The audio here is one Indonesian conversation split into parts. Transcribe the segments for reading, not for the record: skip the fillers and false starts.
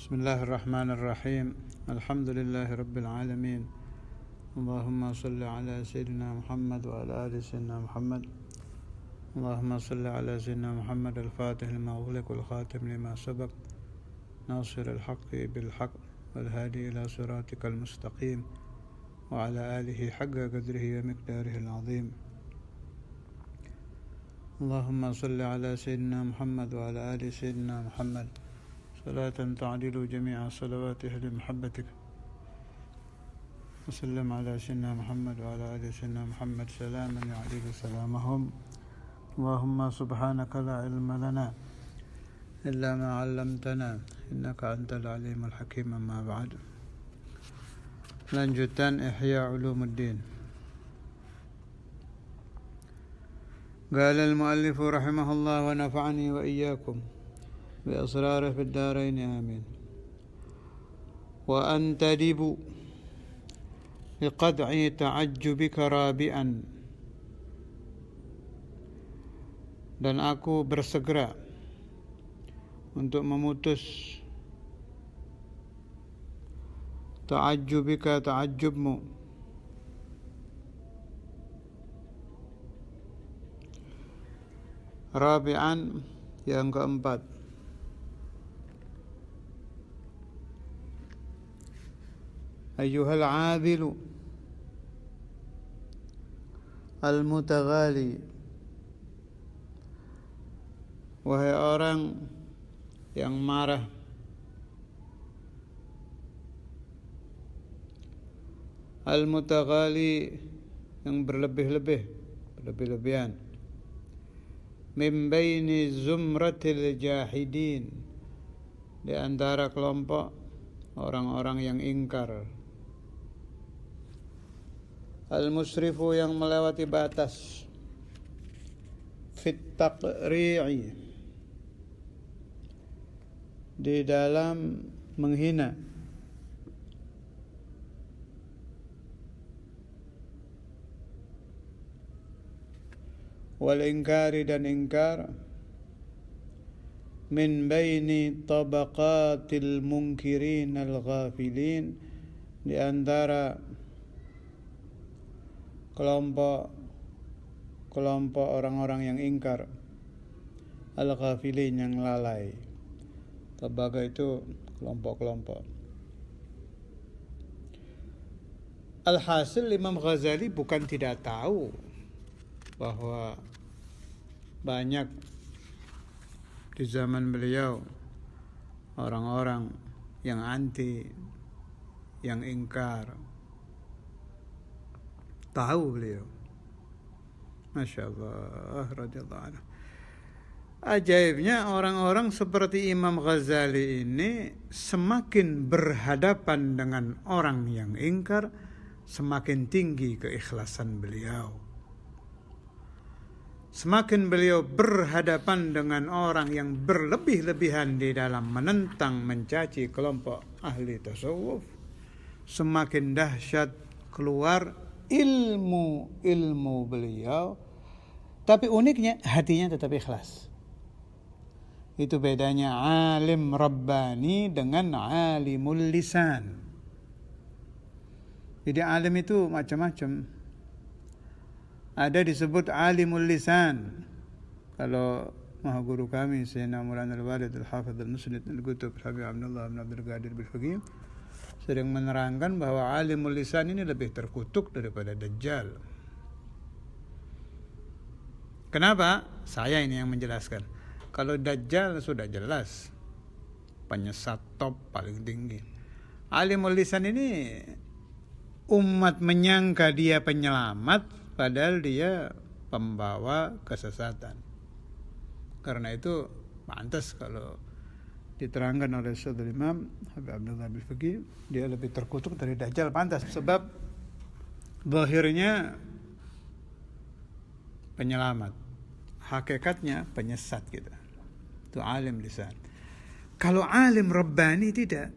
بسم الله الرحمن الرحيم. الحمد لله رب العالمين. اللهم صل على سيدنا محمد وعلى آل سيدنا محمد. اللهم صل على سيدنا محمد الفاتح لما أغلق والخاتم لما سبق ناصر الحق بالحق والهادي إلى صراطك المستقيم وعلى آله حق قدره ومقداره العظيم. اللهم صل على سيدنا محمد وعلى آل سيدنا محمد صلاة تعدل جميع صلواته لمحبتك. وسلم على سيدنا محمد وعلى آل سيدنا محمد سلاما يعدل سلامهم. اللهم سبحانك لا علم لنا إلا ما علمتنا إنك أنت العليم الحكيم. أما بعد. Lanjutan Ihya Ulumuddin. قال المؤلف رحمه الله ونفعني وإياكم بأسراره في الدارين آمين. وأنتدب لقطع تعجبك رابئا, dan aku bersegera untuk memutus ta'ajjubika, ta'ajjubmu, rabi'an, yang keempat. Ayyuhal 'adhilu al-mutaghali, wahai orang yang marah, al-mutaghali, yang berlebih-lebihan, min baini zumratil jahidin, di antara kelompok orang-orang yang ingkar, al-musrifu, yang melewati batas, fit taqri'i, di dalam menghina, wal ingkari, dan ingkar, min baini tabaqatil munkirin al-ghafilin, di antara kelompok orang-orang yang ingkar, al-ghafilin, yang lalai. Tabaqa itu kelompok-kelompok. Alhasil Imam Ghazali bukan tidak tahu bahwa banyak di zaman beliau orang-orang yang anti, yang ingkar. Tahu beliau. Masya Allah, radhiyallahu anhu. Ajaibnya orang-orang seperti Imam Ghazali ini semakin berhadapan dengan orang yang ingkar, semakin tinggi keikhlasan beliau. Semakin beliau berhadapan dengan orang yang berlebih-lebihan di dalam menentang, mencaci kelompok ahli tasawuf, semakin dahsyat keluar ilmu beliau. Tapi uniknya hatinya tetap ikhlas. Itu bedanya alim rabbani dengan alimul lisan. Jadi alim itu macam-macam. Ada disebut alimul lisan. Kalau maha guru kami Sayyidina Maulana Al-Walid Al-Hafidh Al-Musnid Al-Qutub Habib Abdullah bin Abdul Qadir Bil-Faqih sering menerangkan bahwa alimul lisan ini lebih terkutuk daripada Dajjal. Kenapa? Saya ini yang menjelaskan. Kalau Dajjal sudah jelas penyesat top paling tinggi. Alimul lisan ini umat menyangka dia penyelamat, padahal dia pembawa kesesatan. Karena itu pantas kalau diterangkan oleh Saudara Imam Habib Abdullah Bil-Faqih, dia lebih terkutuk dari Dajjal, pantas. Sebab zahirnya penyelamat, hakikatnya penyesat kita. Itu alim lisan. Kalau alim rabbani tidak.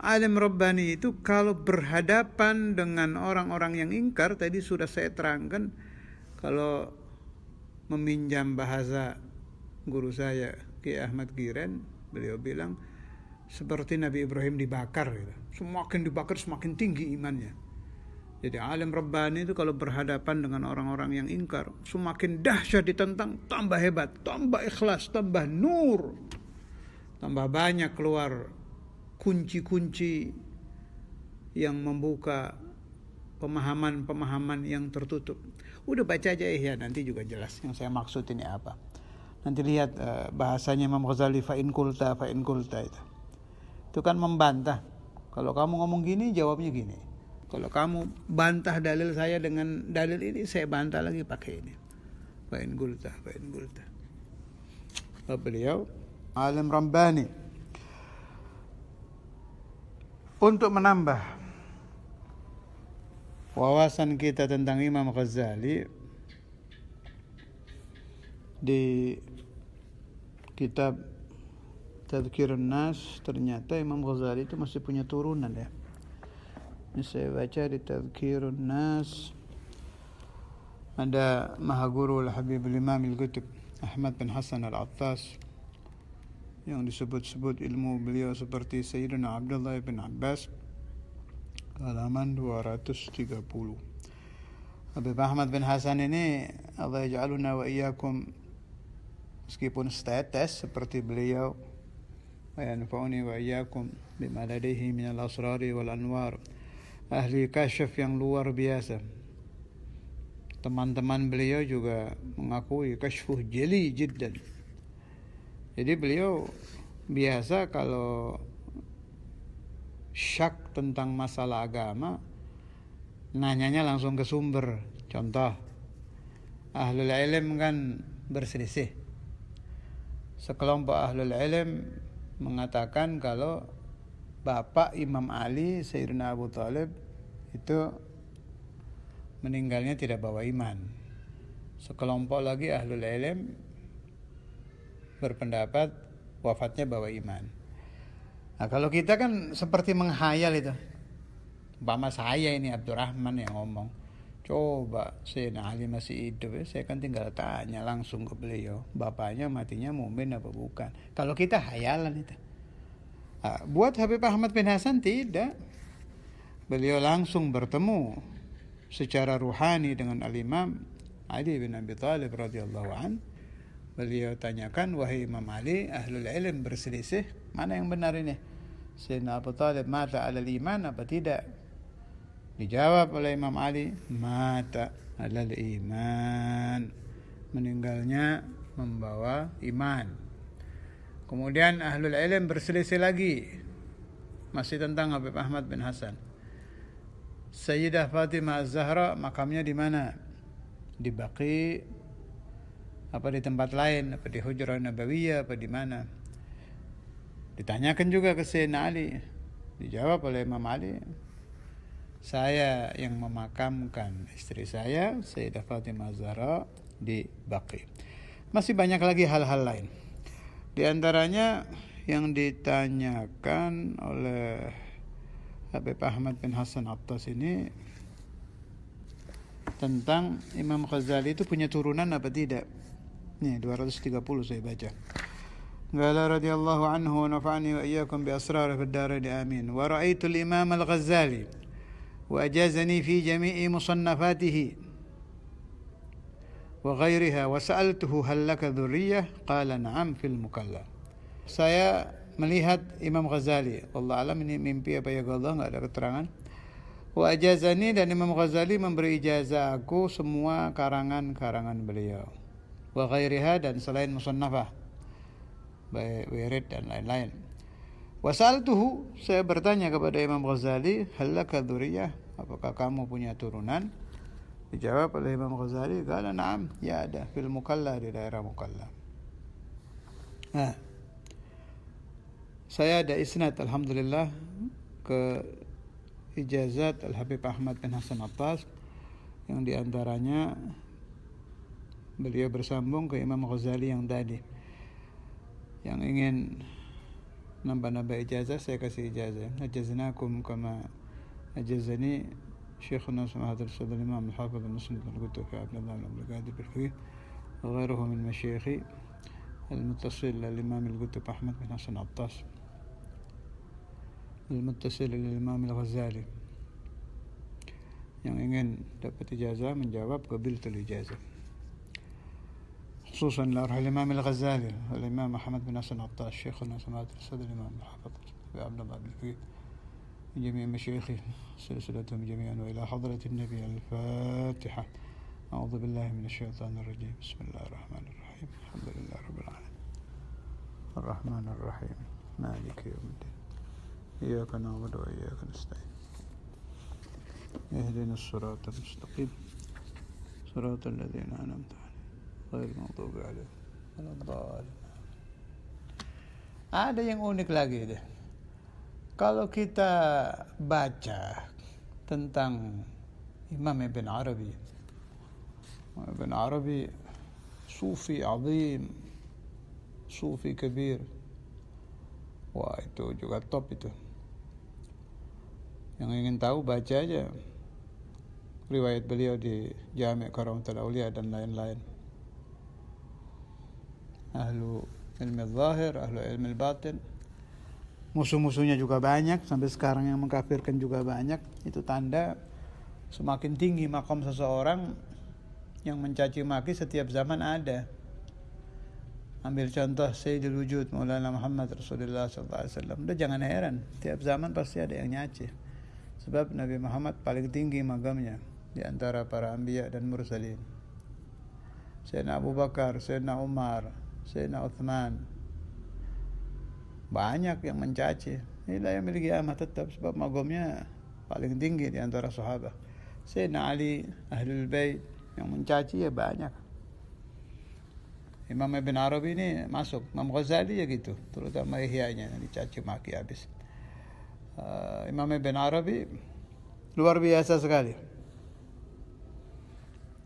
Alim rabbani itu kalau berhadapan dengan orang-orang yang ingkar, tadi sudah saya terangkan, kalau meminjam bahasa guru saya Ki Ahmad Giren, beliau bilang seperti Nabi Ibrahim dibakar gitu. Semakin dibakar semakin tinggi imannya. Jadi alim Rabbani itu kalau berhadapan dengan orang-orang yang ingkar, semakin dahsyat ditentang, tambah hebat, tambah ikhlas, tambah nur, tambah banyak keluar kunci-kunci yang membuka pemahaman-pemahaman yang tertutup. Udah baca aja ya, nanti juga jelas yang saya maksud ini apa. Nanti lihat bahasanya Imam Ghazali, fa'in kulta itu. Itu kan membantah. Kalau kamu ngomong gini, jawabnya gini. Kalau kamu bantah dalil saya dengan dalil ini, saya bantah lagi pakai ini. Fa'in kulta. Beliau alim Rabbani. Untuk menambah wawasan kita tentang Imam Ghazali, di kitab Tadhkirun Nas ternyata Imam Ghazali itu masih punya turunan ya. Ini saya baca di Tadhkirun Nas, ada Mahaguru Al-Habib Al-Imam Al-Qutb Ahmad bin Hasan Al-Attas yang disebut-sebut ilmu beliau seperti Sayyidina Abdullah bin Abbas, halaman 230. Habib Ahmad bin Hasan ini, Allah yaj'aluna wa iyyakum, meskipun tetes seperti beliau, wa yanfa'uni wa iyyakum bima ladaihi minal asrari wal anwar, ahli kasyaf yang luar biasa. Teman-teman beliau juga mengakui kasyfuh jeli jiddan. Jadi beliau biasa kalau syak tentang masalah agama, nanyanya langsung ke sumber. Contoh, ahlul ilm kan berselisih. Sekelompok ahlul ilm mengatakan kalau bapak Imam Ali, Sayyidina Abu Thalib, itu meninggalnya tidak bawa iman. Sekelompok lagi ahlul ilm berpendapat wafatnya bawa iman. Nah, kalau kita kan seperti menghayal itu. Umpama saya ini Abdurrahman yang ngomong, coba Sayyidina Ali masih hidup ya, saya kan tinggal tanya langsung ke beliau, bapaknya matinya mukmin apa bukan. Kalau kita hayalan itu. Nah, buat Habib Ahmad bin Hasan tidak. Beliau langsung bertemu secara ruhani dengan Al-Imam Ali bin Abi Thalib radhiyallahu an. Beliau tanyakan, wahai Imam Ali, ahlul ilm berselisih, mana yang benar ini? Sayyidina Abu Thalib mata alal iman apa tidak? Dijawab oleh Imam Ali, mata alal iman, meninggalnya membawa iman. Kemudian ahlul ilm berselisih lagi, masih tentang Habib Ahmad bin Hasan. Sayyidah Fatimah Az-Zahra makamnya di mana? Di Baqi apa di tempat lain, apa di Hujrah Nabawiyah, apa di mana? Ditanyakan juga ke Sayyidina Ali. Dijawab oleh Imam Ali, saya yang memakamkan istri saya, Sayyidah Fatimah Zahra, di Baqi. Masih banyak lagi hal-hal lain. Di antaranya yang ditanyakan oleh Habib Ahmad bin Hasan Attas ini tentang Imam Ghazali itu punya turunan apa tidak. Nih 230 saya baca. Qala radhiyallahu anhu wa nafa'ani wa iyyakum bi asrarih fid darain amin. Wa ra'aitu al-Imam al-Ghazali wa ajazani fi jami'i musannafatihi wa ghairiha wa sa'altuhu hal laka dhurriyyah qala na'am fil mukalla. Saya melihat Imam Ghazali, wallahu alam ini mimpi apa ya Allah, enggak ada keterangan. Wa ajazani, dan Imam Ghazali memberi ijazah aku semua karangan-karangan beliau. Wa ghairiha, dan selain musannafah, baik wirid dan lain-lain. Wa sa'altuhu, saya bertanya kepada Imam Ghazali, hal laka dzurriyyah, apakah kamu punya turunan? Dijawab oleh Imam Ghazali, qala na'am, ya ada fil Mukalla, di daerah Mukalla. Nah, saya ada isnad alhamdulillah ke ijazat Al-Habib Ahmad bin Hasan Attas, yang diantaranya beliau bersambung ke Imam Ghazali yang tadi. Yang ingin nambah-nambah ijazah, saya kasih ijazah. Ajaznakum kama ajazani Syekhuna Samahatul Sadr Imam Al-Hafidh Al-Muslim Al-Qutb fi Abdullah Al-Qadir Al-Fiqh wa ghairuhu min masyayikhi al-muttasil al-Imam Al-Qutb Ahmad bin Hasan Attas. المتصل للإمام الغزالي. Yang ingin dapat ijazah menjawab qabiltul ijazah. خصوصا لأرح الإمام الغزالي والإمام محمد بن حسن عطاش شيخنا سماحة الأستاذ الإمام الحافظ عبد الله بن الفقيه جميع مشايخه سلسلتهم جميعا وإلى حضرة النبي. الفاتحة. أعوذ بالله من الشيطان الرجيم. بسم الله الرحمن الرحيم. الحمد لله رب العالمين الرحمن الرحيم مالك يوم الدين إياك نعبد وإياك نستعين اهدنا الصراط المستقيم صراط الذين أنعمت عليهم غير المغضوب عليهم ولا الضالين. Ada yang unik lagi deh. Kalau kita baca tentang Imam Ibn Arabi, Ibn Arabi sufi azim, sufi kabir. Wah, itu juga top itu. Yang ingin tahu baca aja riwayat beliau di Jami' Karamatul Aulia dan lain-lain. Ahlu ilmu zahir, ahlu ilmu batin. Musuh-musuhnya juga banyak, sampai sekarang yang mengkafirkan juga banyak. Itu tanda semakin tinggi makom seseorang, yang mencaci maki setiap zaman ada. Ambil contoh Sayyidul Wujud Maulana Muhammad Rasulullah SAW. Udah jangan heran, tiap zaman pasti ada yang nyaci. Sebab Nabi Muhammad paling tinggi makamnya di antara para anbiya dan mursalin. Sayyidina Abu Bakar, Sayyidina Umar, Sayyidina Uthman, banyak yang mencaci. Inilah yang memiliki amat tetap, sebab makamnya paling tinggi di antara sahabat. Sayyidina Ali, Ahlul Bait, yang mencaci ya banyak. Imam Ibn Arabi ini masuk. Imam Ghazali ya gitu, terutama Ihya'nya yang dicaci maki habis. Imam Ibn Arabi luar biasa sekali.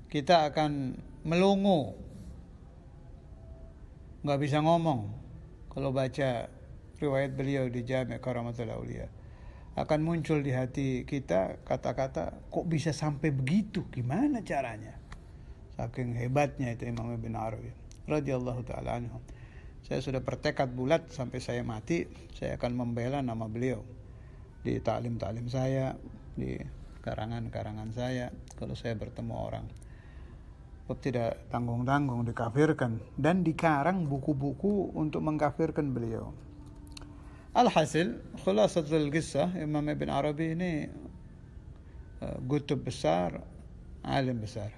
Kita akan melongo, nggak bisa ngomong kalau baca riwayat beliau di Jami' Karamatul Aulia. Akan muncul di hati kita kata-kata, kok bisa sampai begitu, gimana caranya? Saking hebatnya itu Imam Ibn Arabi radhiyallahu ta'ala anhu. Saya sudah bertekad bulat sampai saya mati, saya akan membela nama beliau di ta'lim-ta'lim saya, di karangan-karangan saya, kalau saya bertemu orang. Sebab tidak tanggung-tanggung dikafirkan, dan dikarang buku-buku untuk mengkafirkan beliau. Alhasil, khulasatul qissah, Imam Ibn Arabi ini kutub besar, alim besar.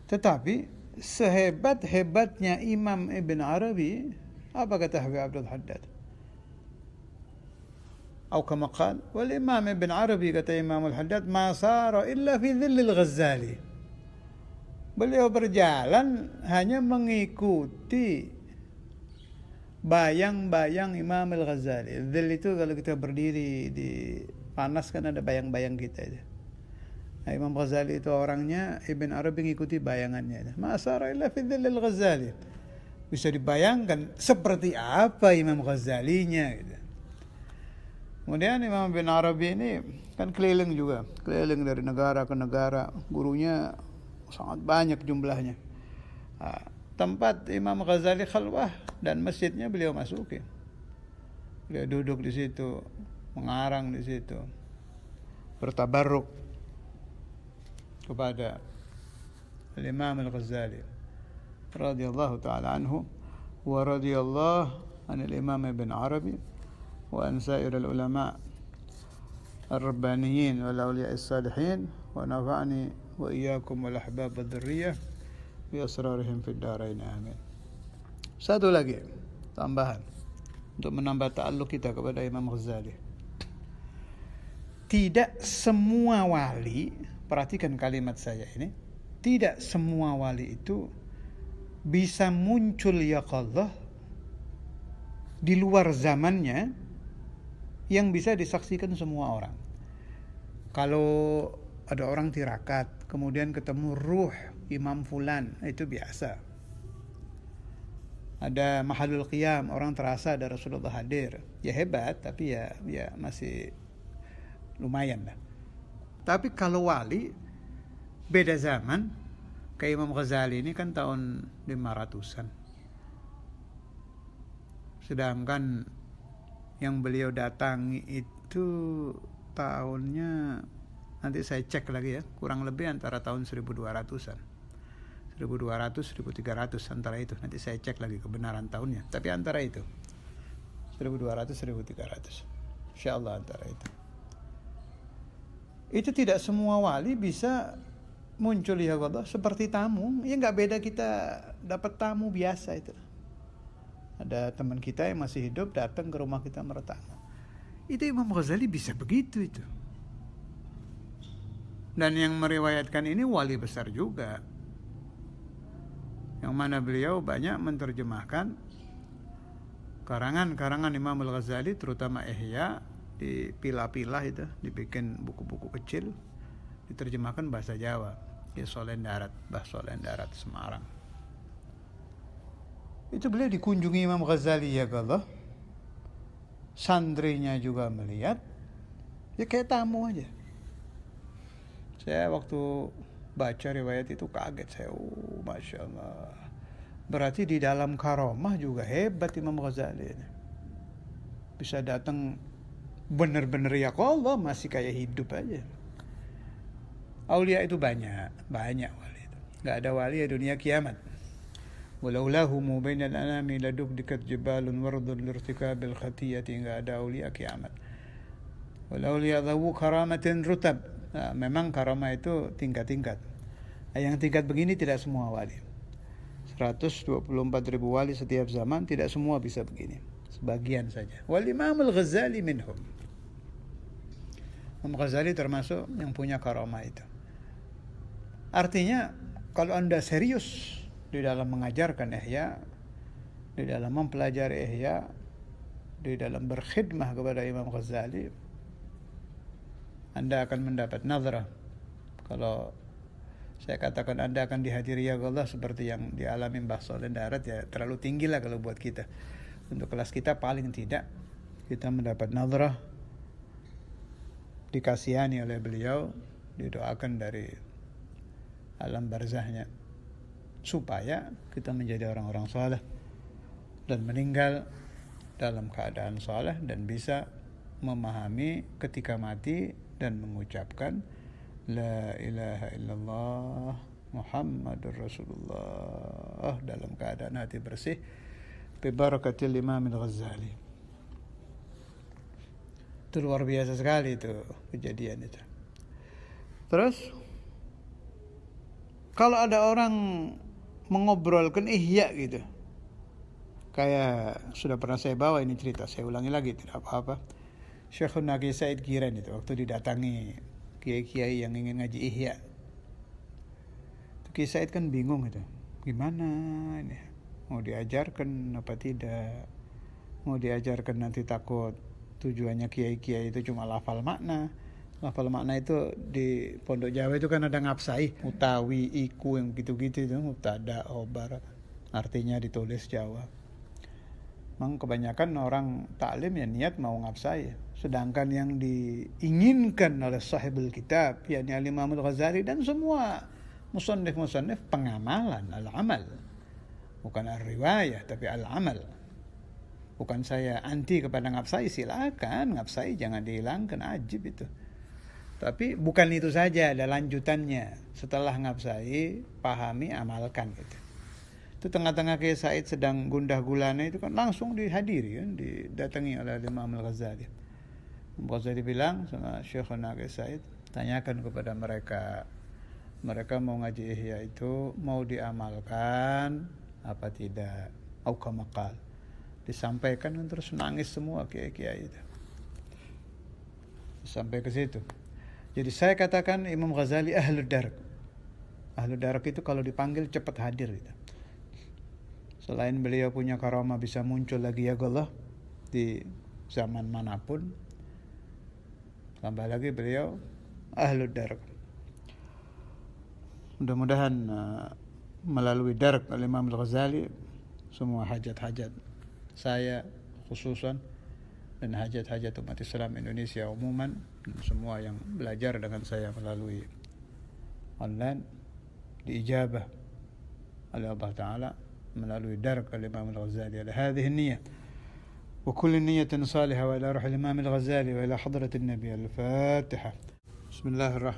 Tetapi sehebat-hebatnya Imam Ibn Arabi, apa kata Habib Abdul Haddad? Atau kama qal, wal Imam Ibn Arabi, kata Imam Al-Haddad, ma sara illa fi dhillil Ghazali. Beliau berjalan hanya mengikuti bayang-bayang Imam Al-Ghazali. Dhill itu kalau kita berdiri di panas kan ada bayang-bayang kita itu. Nah, Imam Ghazali itu orangnya, Ibn Arabi mengikuti bayangannya. Ma'asara illa fi dhillil Ghazali. Bisa dibayangkan seperti apa Imam Ghazalinya gitu. Kemudian Imam Ibn Arabi ini kan keliling juga, keliling dari negara ke negara. Gurunya sangat banyak jumlahnya. Nah, tempat Imam Ghazali khalwah dan masjidnya beliau masuki. Beliau duduk di situ, mengarang di situ, bertabarruk kepada Imam Al-Ghazali radhiyallahu ta'ala anhu wa radhiyallahu anil Imam Ibn Arabi wa an sa'iril ulama ar-rabbaniyin wal awliya as-salihin wa nafa'ani wa iyyakum wal ahbab ad-dhurriyyah bi asrarihim fid darain amin. Satu lagi tambahan untuk menambah ta'alluq kita kepada Imam Ghazali. Tidak semua wali, perhatikan kalimat saya ini, tidak semua wali itu bisa muncul yaqadhah di luar zamannya yang bisa disaksikan semua orang. Kalau ada orang tirakat, kemudian ketemu ruh Imam Fulan, itu biasa. Ada mahalul qiyam, orang terasa ada Rasulullah hadir. Ya hebat, tapi ya masih lumayan lah. Tapi kalau wali beda zaman, kayak Imam Ghazali ini kan tahun 500-an. Sedangkan yang beliau datangi itu tahunnya, nanti saya cek lagi ya, kurang lebih antara tahun 1200-an. 1200-1300 antara itu. Nanti saya cek lagi kebenaran tahunnya. Tapi antara itu. 1200-1300. Insyaallah antara itu. Itu tidak semua wali bisa muncul ya Allah seperti tamu. Ya nggak beda kita dapat tamu biasa itu. Ada teman kita yang masih hidup datang ke rumah kita bertamu. Itu Imam Ghazali bisa begitu itu. Dan yang meriwayatkan ini wali besar juga. Yang mana beliau banyak menerjemahkan karangan-karangan Imam Al-Ghazali, terutama Ihya, dipilah-pilah itu, dibikin buku-buku kecil, diterjemahkan bahasa Jawa. Di Solen Darat, bahasa Solen Darat Semarang. Itu beliau dikunjungi Imam Ghazali ya Allah. Santrinya juga melihat. Ya kayak tamu aja. Saya waktu baca riwayat itu kaget saya. Masya Allah. Berarti di dalam karomah juga hebat Imam Ghazali ini. Bisa datang benar-benar ya Allah, masih kayak hidup aja. Aulia itu banyak wali itu. Gak ada wali ya dunia kiamat. Walaulahu bainal anami ladubdikat jibalun wardun lirtikabil khatiyati. Gak ada aulia kiamat. Walaulia dhawu karamatin rutab. Nah, memang karamah itu tingkat-tingkat. Yang tingkat begini tidak semua wali. 124.000 wali setiap zaman, tidak semua bisa begini. Sebagian saja. Wal Imamul Ghazali minhum. Imam Ghazali termasuk yang punya karamah itu. Artinya kalau Anda serius di dalam mengajarkan Ihya, di dalam mempelajari Ihya, di dalam berkhidmah kepada Imam Ghazali, Anda akan mendapat nazarah. Kalau saya katakan Anda akan dihadiri ya Allah seperti yang dialami Mbah Solen Darat, ya terlalu tinggi lah kalau buat kita. Untuk kelas kita paling tidak kita mendapat nazarah, dikasihani oleh beliau, didoakan dari alam barzahnya, supaya kita menjadi orang-orang saleh dan meninggal dalam keadaan saleh dan bisa memahami ketika mati dan mengucapkan La ilaha illallah Muhammadur Rasulullah dalam keadaan hati bersih bi barakatil Imam Al-Ghazali. Itu luar biasa sekali itu kejadian itu. Terus kalau ada orang mengobrolkan Ihya gitu, kayak sudah pernah saya bawa ini cerita, saya ulangi lagi tidak apa-apa. Syekhun Naqi Said Qiran itu waktu didatangi kiai-kiai yang ingin ngaji Ihya, Kiai Said kan bingung itu, gimana ini, mau diajarkan apa tidak, mau diajarkan nanti takut tujuannya kiai-kiai itu cuma lafal makna. Lafal makna itu di Pondok Jawa itu kan ada ngapsai, utawi, iku, yang gitu-gitu itu, mutada, obar, artinya ditulis Jawa. Memang kebanyakan orang taklim ya niat mau ngapsai. Sedangkan yang diinginkan oleh sahibul kitab, yakni Al-Imam Al-Ghazali dan semua musannif-musannif, pengamalan, al-amal. Bukan al-riwayah, tapi al-amal. Bukan saya anti kepada ngapsai, silakan ngapsai, jangan dihilangkan, ajib itu. Tapi bukan itu saja, ada lanjutannya. Setelah ngapsai, pahami, amalkan gitu. Itu tengah-tengah Kiai Said sedang gundah gulana itu kan langsung dihadiri kan, didatangi oleh Imam Al-Ghazali. Imam Ghazali bilang sama Syekhuna Kiai Said, tanyakan kepada mereka mau ngaji Ihya itu mau diamalkan apa tidak, au kamakal. Disampaikan terus nangis semua kiai-kiai itu. Sampai ke situ. Jadi saya katakan Imam Ghazali ahlud darak. Ahlud darak itu kalau dipanggil cepat hadir gitu. Selain beliau punya karamah bisa muncul lagi ya Allah di zaman manapun, tambah lagi beliau ahlud darak. Mudah-mudahan melalui darak Imam Al-Ghazali semua hajat-hajat saya khususan dan hajat-hajat umat Islam Indonesia umuman, semua yang belajar dengan saya melalui online diijabah oleh Allah Ta'ala melalui darak Imam Al-Ghazali ala hadhihi niyah. وكل نية صالحة، وإلى روح الإمام الغزالي، وإلى حضرة النبي. الفاتحة. بسم الله الرحمن